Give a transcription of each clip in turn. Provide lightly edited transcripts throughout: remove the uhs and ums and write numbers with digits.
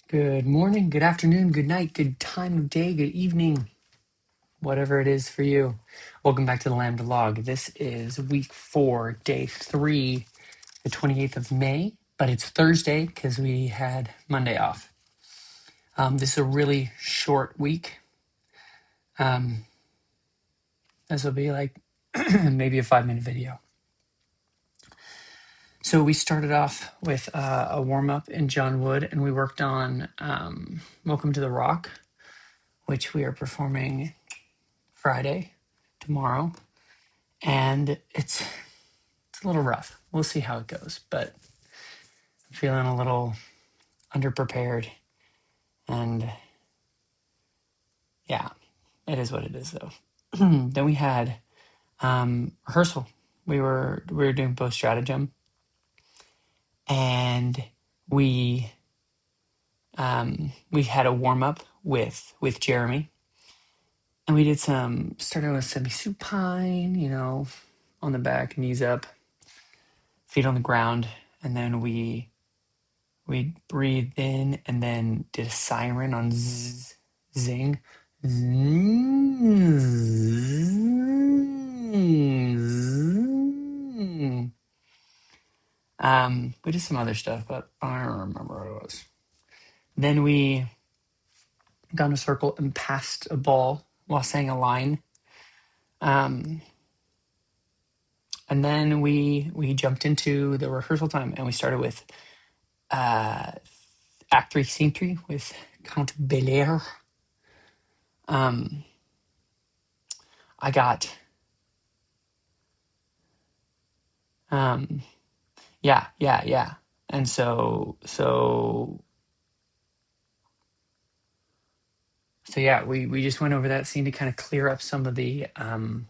Good morning, good afternoon, good night, good time of day, good evening, whatever it is for you. Welcome back to the LAMDA log. This is week 4, day 3, the 28th of May, but it's Thursday because we had Monday off. This is a really short week. This will be like maybe a 5-minute video. So we started off with a warm-up in John Wood, and we worked on Welcome to the Rock, which we are performing Friday, tomorrow, and it's a little rough. We'll see how it goes, but I'm feeling a little underprepared, and yeah, it is what it is though. Then we had rehearsal. We were doing post stratagem, and we had a warm up with Jeremy, and we did starting with semi-supine, on the back, knees up, feet on the ground, and then we breathed in and then did a siren on zing. We did some other stuff, but I don't remember what it was. Then we got in a circle and passed a ball while saying a line. And then we jumped into the rehearsal time, and we started with Act 3, Scene 3 with Count Belair. I got yeah. And so yeah, we just went over that scene to kind of clear up some of the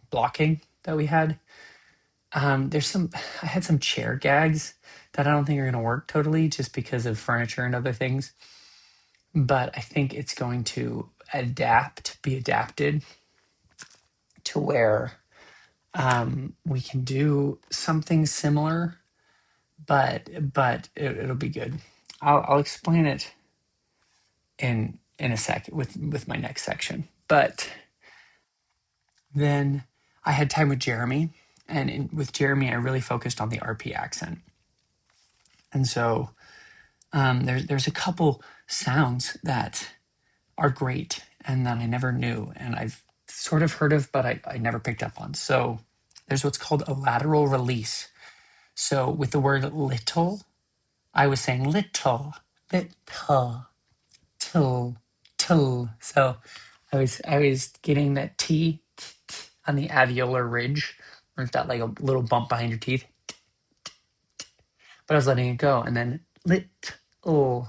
blocking that we had. I had some chair gags that I don't think are going to work totally just because of furniture and other things. But I think it's going to be adapted to where we can do something similar, but it'll be good. I'll explain it in a sec with my next section. But then I had time with Jeremy, and with Jeremy I really focused on the RP accent. And so there's a couple sounds that are great and that I never knew, and I've sort of heard of, but I never picked up on. So there's what's called a lateral release. So with the word little, I was saying little, till. So I was getting that T on the alveolar ridge, where it's got like a little bump behind your teeth. But I was letting it go, and then little,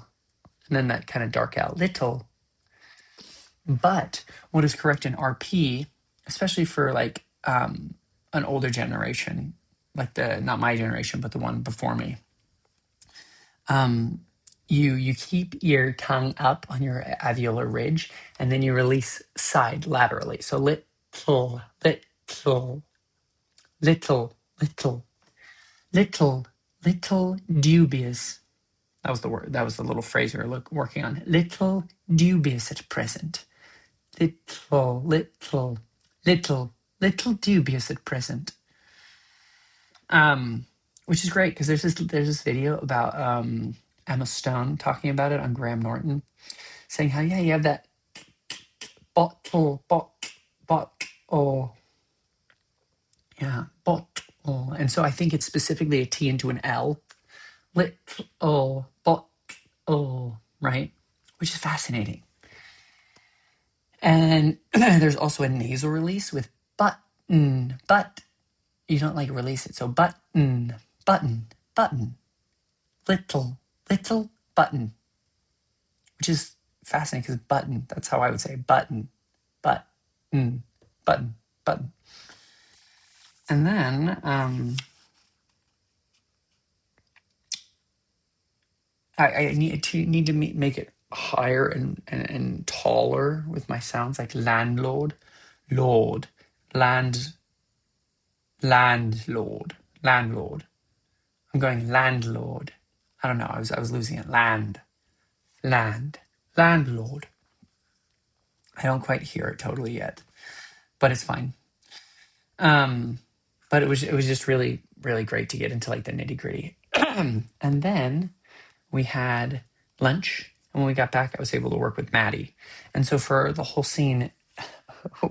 and then that kind of dark out, little. But what is correct in RP, especially for like an older generation, like not my generation, but the one before me, you keep your tongue up on your alveolar ridge, and then you release side laterally. So little, little dubious. That was the word. That was the little phrase we were working on. Little dubious at present. Little dubious at present. Which is great because there's this video about Emma Stone talking about it on Graham Norton, saying how you have that bottle, yeah, bottle, and so I think it's specifically a T into an L, bottle, right? Which is fascinating. And there's also a nasal release with button, but you don't like release it. So button, little button, which is fascinating because button, that's how I would say button. And then I need to make it higher and taller with my sounds, like landlord, lord, landlord. I'm going landlord. I don't know. I was losing it. Land, landlord. I don't quite hear it totally yet, but it's fine. Um, but it was just really really great to get into like the nitty gritty. And then we had lunch, and when we got back, I was able to work with Maddie. And so for the whole scene,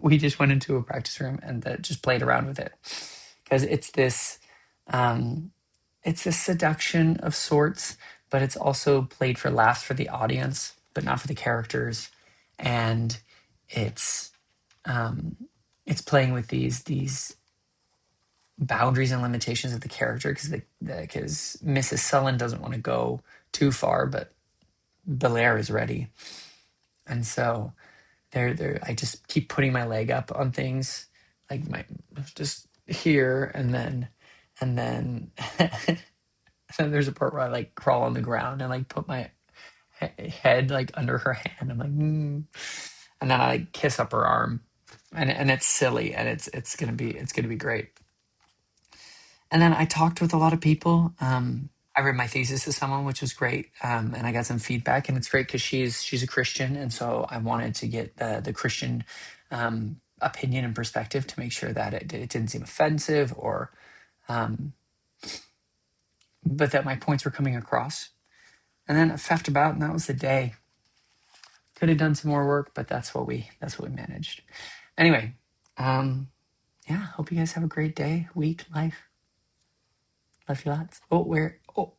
we just went into a practice room and just played around with it because um, it's a seduction of sorts, but it's also played for laughs for the audience, but not for the characters. And it's um, it's playing with these boundaries and limitations of the character because Mrs. Sullen doesn't want to go too far, but Belair is ready, and so there I just keep putting my leg up on things, like my just here, and then then there's a part where I like crawl on the ground and like put my head like under her hand. I'm like, and then I like kiss up her arm, and it's silly, and it's gonna be great. And then I talked with a lot of people. I read my thesis to someone, which was great, and I got some feedback, and it's great because she's a Christian, and so I wanted to get the Christian opinion and perspective to make sure that it didn't seem offensive or, um, but that my points were coming across. And then I faffed about, and that was the day. Could have done some more work, but that's what we managed. Anyway, yeah. Hope you guys have a great day, week, life. Love you lots. Oh, where? Oh,